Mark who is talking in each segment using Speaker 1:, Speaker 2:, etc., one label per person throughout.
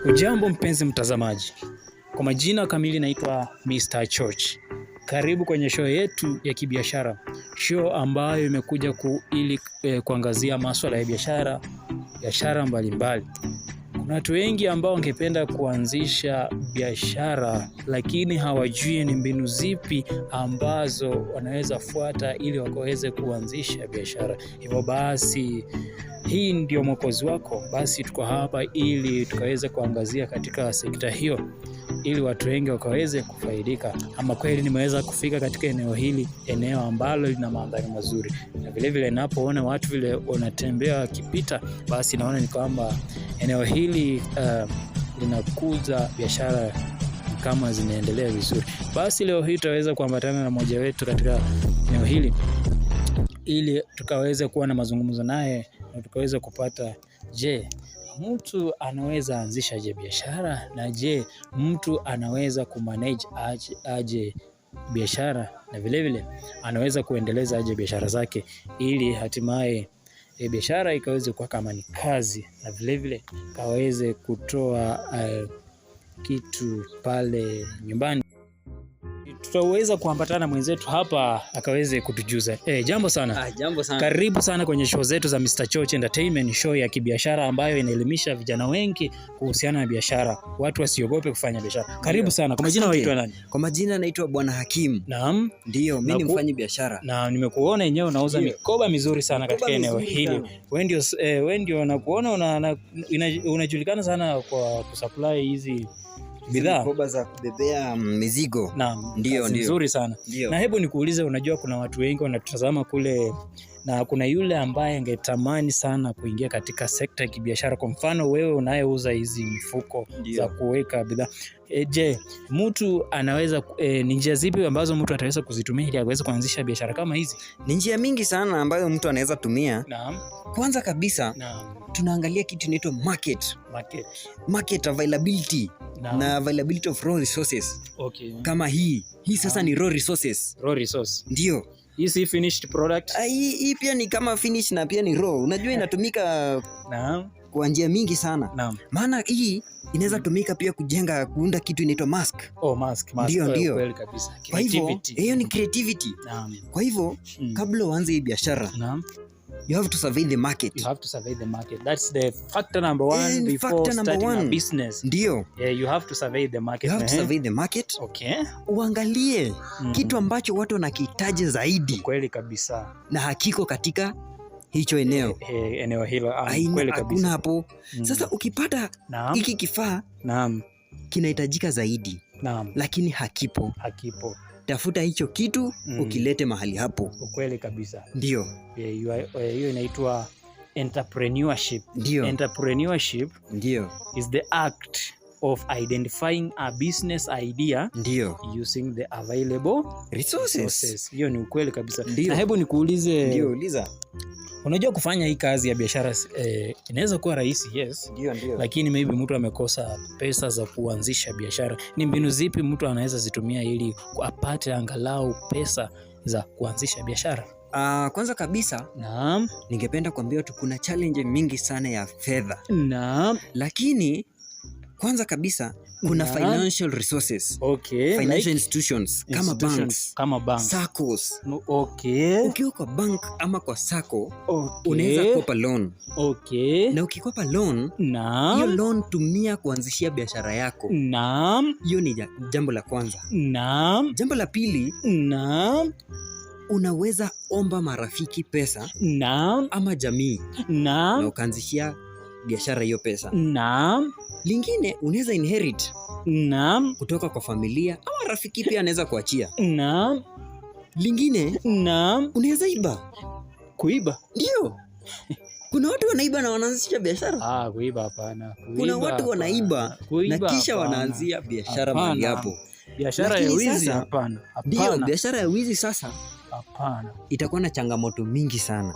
Speaker 1: Ujambo mpenzi mtazamaji, kwa majina kamili naitwa Mr. George. Karibu kwenye show yetu ya kibiashara, show ambayo imekuja kuangazia masuala ya biashara mbalimbali. Kuna watu wengi ambao wangependa kuanzisha biashara, lakini hawajui ni mbinu zipi ambazo wanaweza fuata ili wakaweze kuanzisha biashara. Hivyo basi hii ndio mwokozi wako. Basi tuko hapa ili tukaweze kuangazia katika sekta hiyo ili watu wengi wakaweze kufaidika. Ama kweli nimeweza kufika katika eneo hili, eneo ambalo lina mandhari mazuri, na vile vile ninapoona watu vile wanatembea wakipita, basi naona ni kwamba eneo hili linakuza biashara kama zinaendelea vizuri. Basi leo hii tutaweza kuambatana na mmoja wetu katika eneo hili ili tukaweze kuwa na mazungumzo naye na tukaweze kupata, je, mtu anaweza anzisha je biashara, na je mtu anaweza kumanage aje biashara, na vile vile anaweza kuendeleza aje biashara zake ili hatimaye biashara ikaweze kuwa kama ni kazi, na vile vile kaweze kutoa kitu pale nyumbani. Tutaweza kuambatana na mwenzetu hapa akaweze kutujuza. Jambo sana.
Speaker 2: Jambo sana.
Speaker 1: Karibu sana kwenye show zetu za Mr. George Entertainment, show ya kibiashara ambayo inaelimisha vijana wengi kuhusiana na biashara. Watu wasiogope kufanya biashara. Karibu sana. Kwa majina waitwa nani?
Speaker 2: Kwa majina naitwa Bwana Hakim.
Speaker 1: Naam.
Speaker 2: Ndio, mimi ni mfanyi biashara.
Speaker 1: Na nimekuona yenyewe unauza mikoba mizuri sana katika eneo hili. Wewe ndio nakuona unajulikana sana kwa kusupply hizi bidhaa,
Speaker 2: mikoba za kubebea mizigo.
Speaker 1: Naam,
Speaker 2: ndio
Speaker 1: nzuri sana.
Speaker 2: Dio.
Speaker 1: Na hebu nikuulize, unajua kuna watu wengi wanatutazama kule na kuna yule ambaye angetamani sana kuingia katika sekta ya kibiashara. Kwa mfano wewe unayeuza hizi mifuko za kuweka bidhaa. Je, mtu anaweza ni njia zipi ambazo mtu ataweza kuzitumia ili aweze kuanzisha biashara kama hizi?
Speaker 2: Ni njia mingi sana ambayo mtu anaweza tumia.
Speaker 1: Naam.
Speaker 2: Kwanza kabisa, tunaangalia kitu inaitwa market availability. Naam. Na availability of raw resources.
Speaker 1: Okay.
Speaker 2: Kama hii sasa ni raw resources.
Speaker 1: Raw resource.
Speaker 2: Ndio.
Speaker 1: Hii si finished product.
Speaker 2: Hii pia ni kama finish na pia ni raw. Unajua inatumika kwa njia mingi sana.
Speaker 1: Naam.
Speaker 2: Maana hii inaweza tumika pia kuunda kitu inaitwa mask.
Speaker 1: Mask.
Speaker 2: Ndio.
Speaker 1: Kweli kabisa.
Speaker 2: Kwa hivyo hiyo ni creativity.
Speaker 1: Naam.
Speaker 2: Kwa hivyo kabla uanze hii biashara,
Speaker 1: naam,
Speaker 2: you have to survey the market.
Speaker 1: That's the factor number one before starting a business.
Speaker 2: Ndio.
Speaker 1: You have to survey the market.
Speaker 2: You have to survey the market.
Speaker 1: Okay.
Speaker 2: Uangalie kitu ambacho watu wanakihitaji zaidi.
Speaker 1: Kweli kabisa.
Speaker 2: Na hakiko katika hicho eneo.
Speaker 1: Eneo hilo.
Speaker 2: Kweli kabisa. Hakuna hapo. Sasa ukipata hiki kifaa,
Speaker 1: naam,
Speaker 2: kinahitajika zaidi.
Speaker 1: Naam.
Speaker 2: Lakini hakipo. Tafuta hicho kitu ukilete mahali hapo.
Speaker 1: Kweli kabisa.
Speaker 2: Ndio.
Speaker 1: Hiyo inaitwa entrepreneurship.
Speaker 2: Ndio.
Speaker 1: Entrepreneurship is the act of identifying a business idea.
Speaker 2: Ndio.
Speaker 1: Using the available resources. Hiyo ni ukweli kabisa.
Speaker 2: Ndio.
Speaker 1: Na hebu nikuulize.
Speaker 2: Ndio, uliza.
Speaker 1: Unajua kufanya hii kazi ya biashara inaweza kuwa rahisi, yes.
Speaker 2: Ndio.
Speaker 1: Lakini maybe mtu amekosa pesa za kuanzisha biashara. Ni mbinu zipi mtu anaweza zitumia ili apate angalau pesa za kuanzisha biashara?
Speaker 2: Kwanza kabisa,
Speaker 1: naam,
Speaker 2: ningependa kuambia tu kuna challenge mingi sana ya fedha.
Speaker 1: Naam.
Speaker 2: Lakini kwanza kabisa kuna financial resources.
Speaker 1: Okay.
Speaker 2: Financial institutions kama banks, SACCOs.
Speaker 1: Okay.
Speaker 2: Ukiwa kwa bank ama kwa SACCO, unaweza kopa loan.
Speaker 1: Okay.
Speaker 2: Na ukikopa loan,
Speaker 1: naam,
Speaker 2: hiyo loan tumia kuanzishia biashara yako.
Speaker 1: Naam.
Speaker 2: Hiyo ni jambo la kwanza.
Speaker 1: Naam.
Speaker 2: Jambo la pili,
Speaker 1: naam,
Speaker 2: unaweza omba marafiki pesa,
Speaker 1: naam,
Speaker 2: ama jamii,
Speaker 1: naam,
Speaker 2: na ukaanzishia biashara hiyo pesa.
Speaker 1: Naam.
Speaker 2: Lingine unaweza inherit,
Speaker 1: naam,
Speaker 2: kutoka kwa familia ama rafiki pia anaweza kuachia.
Speaker 1: Naam.
Speaker 2: Lingine,
Speaker 1: naam,
Speaker 2: unaweza kuiba. Ndio. Kuna watu wanaiba na wanaanzisha biashara.
Speaker 1: Kuiba hapana.
Speaker 2: Kuna watu wanaiba na kisha wanaanzia biashara mahali hapo.
Speaker 1: Biashara ya wizi hapana.
Speaker 2: Ndio, biashara ya wizi sasa
Speaker 1: hapana.
Speaker 2: Itakuwa na changamoto mingi sana.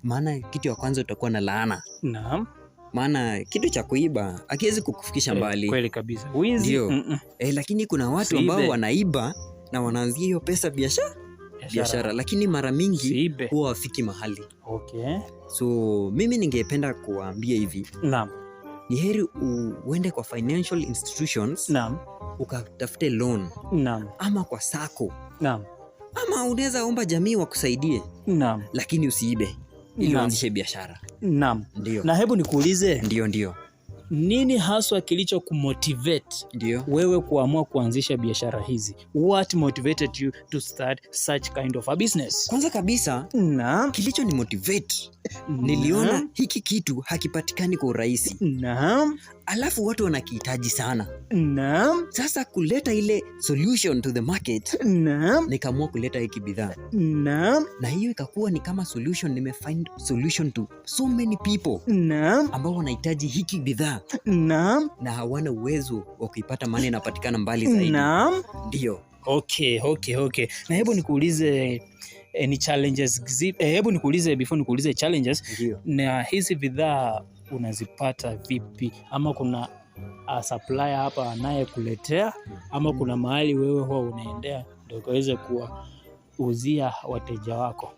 Speaker 2: Maana kitu ya kwanza utakuwa na laana.
Speaker 1: Naam.
Speaker 2: Maana kitu cha kuiba hakiwezi kukufikisha mbali.
Speaker 1: Kweli kabisa. Wizi.
Speaker 2: Ndio. Lakini kuna watu ambao wanaiba na wanaanzia hiyo pesa biashara, lakini mara mingi huwa wafiki mahali.
Speaker 1: Okay.
Speaker 2: So mimi ningependa kuwaambia hivi.
Speaker 1: Naam.
Speaker 2: ni heri uende kwa financial institutions.
Speaker 1: Naam.
Speaker 2: Ukatafute loan.
Speaker 1: Naam.
Speaker 2: Ama kwa sako.
Speaker 1: Naam.
Speaker 2: Ama unaweza omba jamii wakusaidie.
Speaker 1: Naam.
Speaker 2: Lakini usiibe ili uanzishe biashara.
Speaker 1: Naam.
Speaker 2: Ndio.
Speaker 1: Na hebu nikuulize.
Speaker 2: Ndio.
Speaker 1: Nini haswa kilicho kumotivate wewe kuamua kuanzisha biashara hizi? What motivated you to start such kind of a business?
Speaker 2: Kwanza kabisa, kilicho ni motivate, niliona hiki kitu hakipatikani kwa urahisi.
Speaker 1: Naam.
Speaker 2: Alafu watu wanakihitaji sana.
Speaker 1: Naam.
Speaker 2: Sasa kuleta ile solution to the market.
Speaker 1: Naam.
Speaker 2: Nikaamua kuleta hiki bidhaa.
Speaker 1: Naam.
Speaker 2: Na hiyo ikakuwa ni kama solution, nimefind solution to so many people.
Speaker 1: Naam.
Speaker 2: Ambao wanahitaji hiki bidhaa.
Speaker 1: Naam.
Speaker 2: Na hawana uwezo wa kuipata, maana inapatikana mbali zaidi.
Speaker 1: Naam.
Speaker 2: Ndio.
Speaker 1: Okay. Na hebu nikuulize ni challenges zipi? Hebu nikuulize before nikuulize challenges.
Speaker 2: Ndio.
Speaker 1: Na hizi bidhaa unazipata vipi? Ama kuna supplier hapa anayekuletea, ama kuna mahali wewe huwa unaendea ndio ukaweze kuwauzia wateja wako?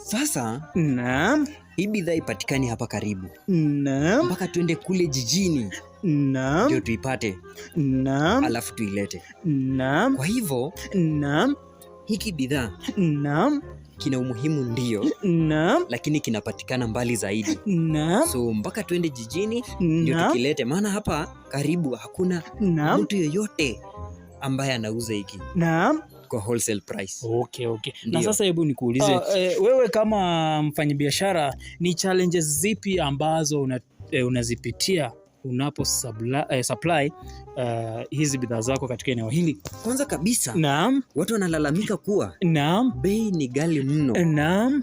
Speaker 2: Sasa,
Speaker 1: naam,
Speaker 2: hii bidhaa ipatikani hapa karibu.
Speaker 1: Naam.
Speaker 2: Mpaka tuende kule jijini.
Speaker 1: Naam.
Speaker 2: Ndio tuipate.
Speaker 1: Naam.
Speaker 2: Alafu tuilete.
Speaker 1: Naam.
Speaker 2: Kwa hivyo,
Speaker 1: naam,
Speaker 2: hiki bidhaa,
Speaker 1: naam,
Speaker 2: kina umuhimu ndio.
Speaker 1: Naam.
Speaker 2: Lakini kinapatikana mbali zaidi.
Speaker 1: Naam.
Speaker 2: So mpaka tuende jijini ndio tukilete, maana hapa karibu hakuna mtu yoyote ambaye anauza hiki. Naam. Kwa wholesale price.
Speaker 1: Okay. Na sasa hebu nikuulize, wewe kama mfanyabiashara, ni challenges zipi ambazo unazipitia unapo supply hizi bidhaa zako katika eneo hili?
Speaker 2: Kwanza kabisa,
Speaker 1: naam,
Speaker 2: watu wanalalamika kuwa
Speaker 1: naam,
Speaker 2: bei ni ghali mno.
Speaker 1: Naam.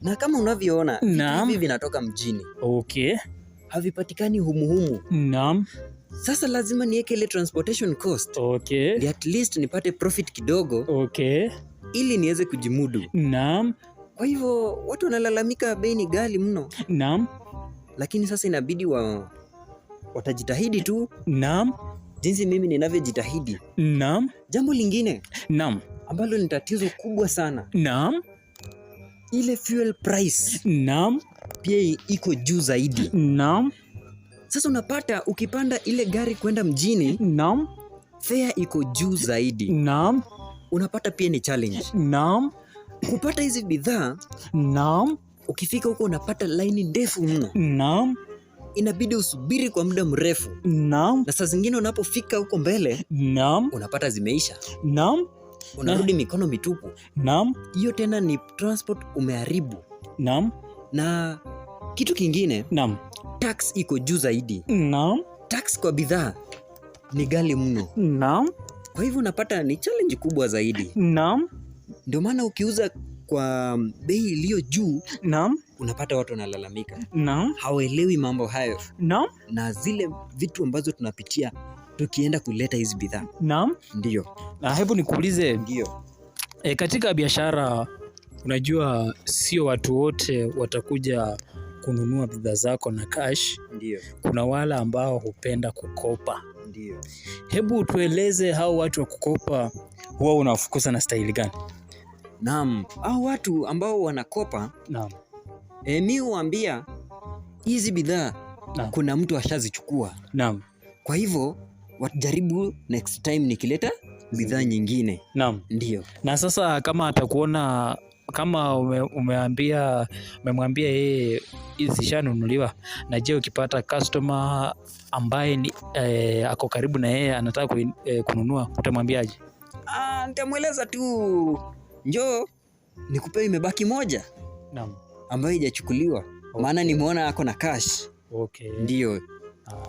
Speaker 2: Na kama unavyoona hivi vinatoka mjini.
Speaker 1: Okay.
Speaker 2: Havipatikani humuhumu.
Speaker 1: Naam.
Speaker 2: Sasa lazima niweke ile transportation cost.
Speaker 1: Okay.
Speaker 2: At least nipate profit kidogo.
Speaker 1: Okay.
Speaker 2: Ili niweze kujimudu.
Speaker 1: Naam.
Speaker 2: Kwa hivyo watu wanalalamika bei ni ghali mno.
Speaker 1: Naam.
Speaker 2: Lakini sasa inabidi watajitahidi tu.
Speaker 1: Naam.
Speaker 2: Jinsi mimi ninavyojitahidi.
Speaker 1: Naam.
Speaker 2: Jambo lingine,
Speaker 1: naam,
Speaker 2: ambalo ni tatizo kubwa sana.
Speaker 1: Naam.
Speaker 2: Ile fuel price.
Speaker 1: Naam.
Speaker 2: Pia iko juu zaidi.
Speaker 1: Naam.
Speaker 2: Sasa unapata ukipanda ile gari kwenda mjini.
Speaker 1: Naam.
Speaker 2: Fare iko juu zaidi.
Speaker 1: Naam.
Speaker 2: Unapata pia ni challenge.
Speaker 1: Naam.
Speaker 2: Kupata hizi bidhaa.
Speaker 1: Naam.
Speaker 2: Ukifika huko unapata line ndefu mno.
Speaker 1: Naam.
Speaker 2: Inabidi usubiri kwa muda mrefu.
Speaker 1: Naam.
Speaker 2: Na saa zingine unapofika huko mbele.
Speaker 1: Naam.
Speaker 2: Unapata zimeisha.
Speaker 1: Naam.
Speaker 2: Unarudi mikono mitupu.
Speaker 1: Naam.
Speaker 2: Hiyo tena ni transport umeharibu.
Speaker 1: Naam.
Speaker 2: Na kitu kingine.
Speaker 1: Naam.
Speaker 2: Tax iko juu zaidi.
Speaker 1: Naam.
Speaker 2: Tax kwa bidhaa ni ghali mno.
Speaker 1: Naam.
Speaker 2: Kwa hivyo unapata ni challenge kubwa zaidi.
Speaker 1: Naam.
Speaker 2: Ndio maana ukiuza kwa bei iliyo juu,
Speaker 1: naam,
Speaker 2: unapata watu wanalalamika.
Speaker 1: Naam.
Speaker 2: Hawaelewi mambo hayo.
Speaker 1: Naam.
Speaker 2: Na zile vitu ambazo tunapitia tukienda kuleta hizi bidhaa.
Speaker 1: Naam.
Speaker 2: Ndio.
Speaker 1: Na hebu nikuulize.
Speaker 2: Ndio.
Speaker 1: Katika biashara, unajua sio watu wote watakuja kununua bidhaa zako na cash.
Speaker 2: Ndio.
Speaker 1: Kuna wale ambao hupenda kukopa.
Speaker 2: Ndio.
Speaker 1: Hebu tueleze hao watu wa kukopa huwa unafukuza na staili gani?
Speaker 2: Naam, hao watu ambao wanakopa,
Speaker 1: naam,
Speaker 2: mimi huambia hizi bidhaa kuna mtu ashazichukua. Naam. Kwa hivyo wajaribu next time nikileta bidhaa nyingine.
Speaker 1: Naam.
Speaker 2: Ndio.
Speaker 1: Na sasa kama atakuona kama umemwambia yeye zishanunuliwa, na je, ukipata customer ambaye ni ako karibu na yeye anataka kununua, utamwambiaje?
Speaker 2: Nitamweleza tu njoo nikupe imebaki moja.
Speaker 1: Naam.
Speaker 2: Ambayo haijachukuliwa. Okay. Maana nimeona ako na cash.
Speaker 1: Okay.
Speaker 2: Ndio.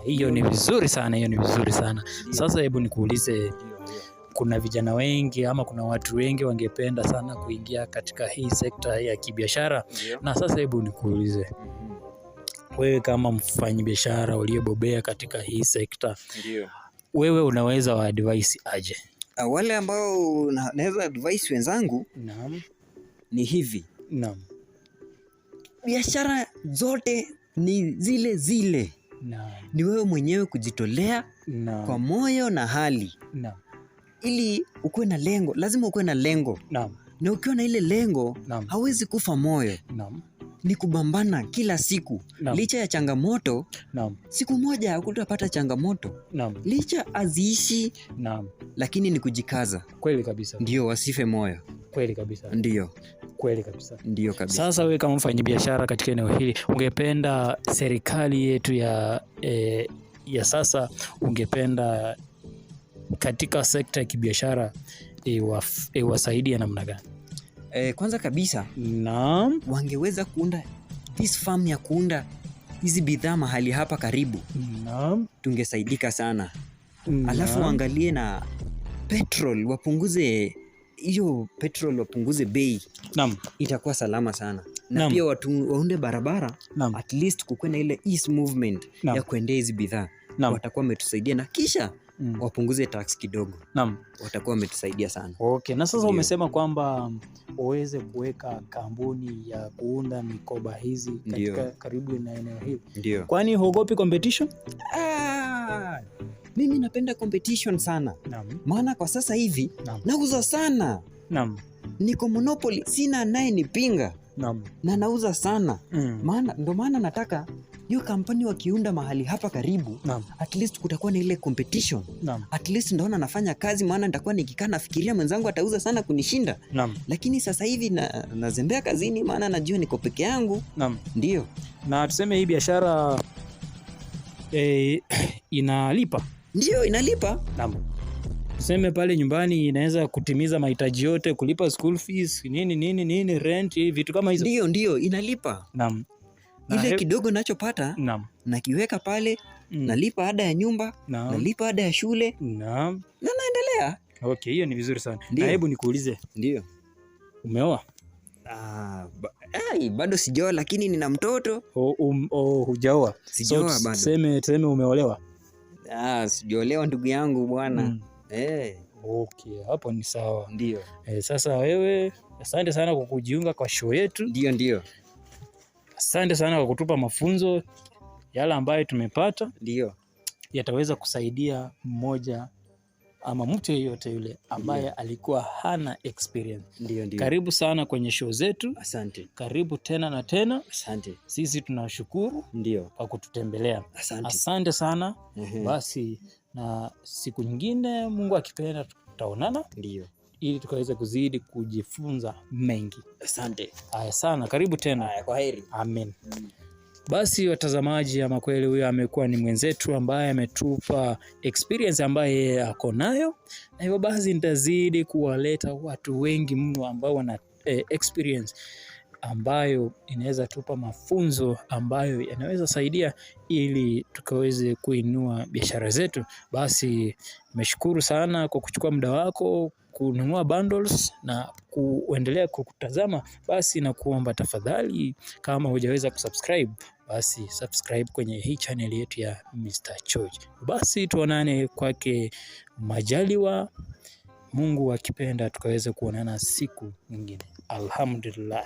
Speaker 1: Hiyo ni vizuri sana, Sasa hebu nikuulize, kuna vijana wengi ama kuna watu wengi wangependa sana kuingia katika hii sekta ya kibiashara. Na sasa hebu nikuulize, wewe kama mfanyabiashara uliyebobea katika hii sekta, wewe unaweza wa advice aje
Speaker 2: wale ambao naweza advice wenzangu?
Speaker 1: Naam.
Speaker 2: Ni hivi.
Speaker 1: Naam.
Speaker 2: Biashara zote ni zile.
Speaker 1: Naam.
Speaker 2: Ni wewe mwenyewe kujitolea. Naam. Kwa moyo na hali. Naam. Ili ukuwe na lengo, lazima ukuwe na lengo. Naam. Na ukiwa na ile lengo, hauwezi kufa moyo.
Speaker 1: Naam.
Speaker 2: ni kubambana kila siku. Licha ya changamoto, siku moja hutapata changamoto. Licha aziishi, lakini ni kujikaza.
Speaker 1: Kweli kabisa.
Speaker 2: Ndio, wasife moyo.
Speaker 1: Kweli kabisa.
Speaker 2: Ndio.
Speaker 1: Kweli kabisa.
Speaker 2: Ndio kabisa.
Speaker 1: Sasa wewe kama mfanyabiashara katika eneo hili, ungependa serikali yetu ya sasa, ungependa katika sekta ya kibiashara iwasaidie namna gani?
Speaker 2: Kwanza kabisa, wangeweza kuunda this farm ya kuunda hizi bidhaa mahali hapa karibu. Tungesaidika sana. Alafu waangalie na petrol, wapunguze hiyo petrol, wapunguze bei. Itakuwa salama sana. Na pia waunde barabara, at least kukuwe na ile east movement ya kuendea hizi bidhaa. Watakuwa wametusaidia, na kisha wapunguze tax kidogo. Watakuwa wametusaidia sana.
Speaker 1: Okay, na sasa umesema kwamba uweze kuweka kampuni ya kuunda mikoba hizi katika karibu na eneo hili.
Speaker 2: Ndio.
Speaker 1: Kwani huogopi competition?
Speaker 2: Mimi napenda competition sana. Maana kwa sasa hivi nauza sana. Niko monopoly, sina anayenipinga. Na nauza sana. Ndio maana nataka hiyo kampani wakiunda mahali hapa karibu, at least kutakuwa na ile competition. At least ndaona nafanya kazi, maana nitakuwa nikikaa nafikiria mwenzangu atauza sana kunishinda. Lakini sasa hivi nazembea kazini, maana najua niko peke yangu. Ndio.
Speaker 1: Na tuseme hii biashara inalipa?
Speaker 2: Ndio, inalipa.
Speaker 1: Tuseme pale nyumbani inaweza kutimiza mahitaji yote, kulipa school fees, nini, rent, vitu kama hizo.
Speaker 2: Ndio, inalipa. Ile kidogo nachopata, nakiweka pale, nalipa ada ya nyumba, nalipa ada ya shule, na naendelea.
Speaker 1: Okay, hiyo ni vizuri sana. Na hebu nikuulize.
Speaker 2: Ndio.
Speaker 1: Umeoa?
Speaker 2: Bado sijaoa, lakini nina mtoto.
Speaker 1: Hujaoa?
Speaker 2: Sijaoa bado.
Speaker 1: Tuseme umeolewa?
Speaker 2: Sijaolewa ndugu yangu bwana.
Speaker 1: Okay, hapo ni sawa.
Speaker 2: Ndio.
Speaker 1: Sasa wewe, asante sana kwa kujiunga kwa show yetu.
Speaker 2: Ndio.
Speaker 1: Asante sana kwa kutupa mafunzo yale ambayo tumepata.
Speaker 2: Ndio.
Speaker 1: Yataweza kusaidia mmoja ama mtu yeyote yule ambaye alikuwa hana experience.
Speaker 2: Ndio.
Speaker 1: Karibu sana kwenye show zetu.
Speaker 2: Asante.
Speaker 1: Karibu tena na tena.
Speaker 2: Asante.
Speaker 1: Sisi tunashukuru kwa kututembelea. Asante sana. Basi na siku nyingine Mungu akipenda tutaonana.
Speaker 2: Ndio.
Speaker 1: Ili tukaweze kuzidi kujifunza mengi.
Speaker 2: Asante.
Speaker 1: Haya sana, karibu tena.
Speaker 2: Kwaheri.
Speaker 1: Amen. Basi watazamaji, ama kweli huyo amekuwa ni mwenzetu ambaye ametupa experience ambaye ako nayo, na hivyo basi nitazidi kuwaleta watu wengi mno ambao wana experience ambayo inaweza tupa mafunzo ambayo yanaweza saidia ili tukaweze kuinua biashara zetu. Basi nimeshukuru sana kwa kuchukua muda wako kununua bundles na kuendelea kukutazama. Basi na kuomba tafadhali, kama hujaweza kusubscribe, basi subscribe kwenye hii channel yetu ya Mr. George. Basi tuonane kwake majaliwa, Mungu akipenda tukaweze kuonana siku nyingine. Alhamdulillah.